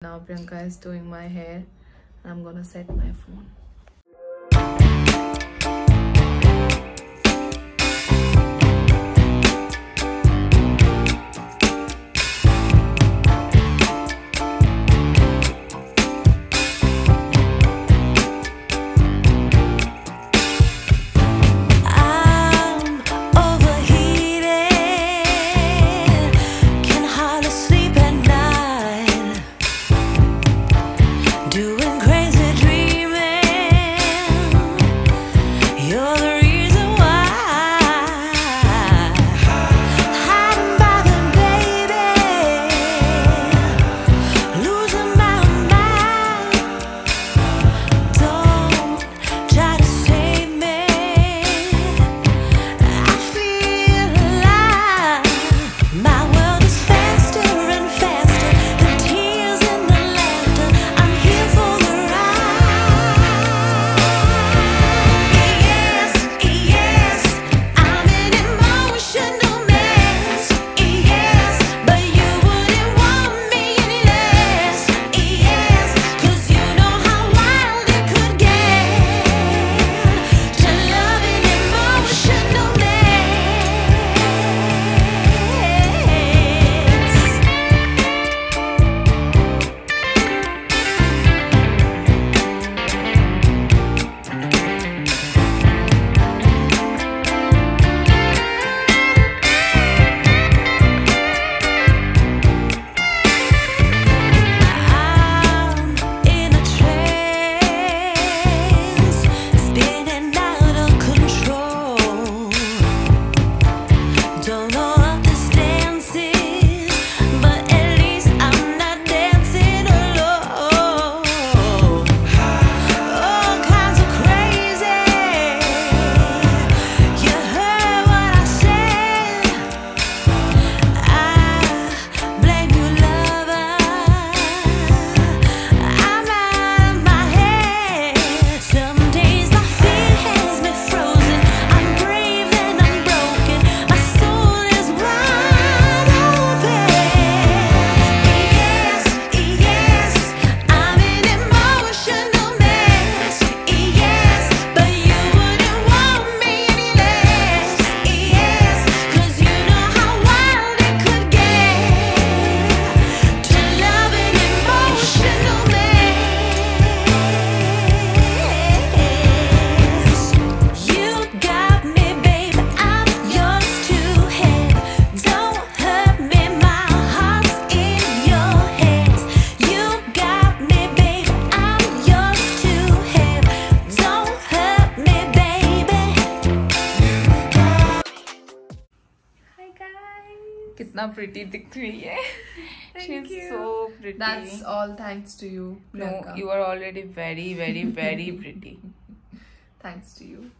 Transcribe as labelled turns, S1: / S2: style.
S1: Now Priyanka is doing my hair and I'm gonna set my phone.
S2: कितना pretty दिख रही है. She's so pretty.
S1: That's all thanks to you, Priyanka.
S2: No, you are already very, very, very pretty.
S1: Thanks to you.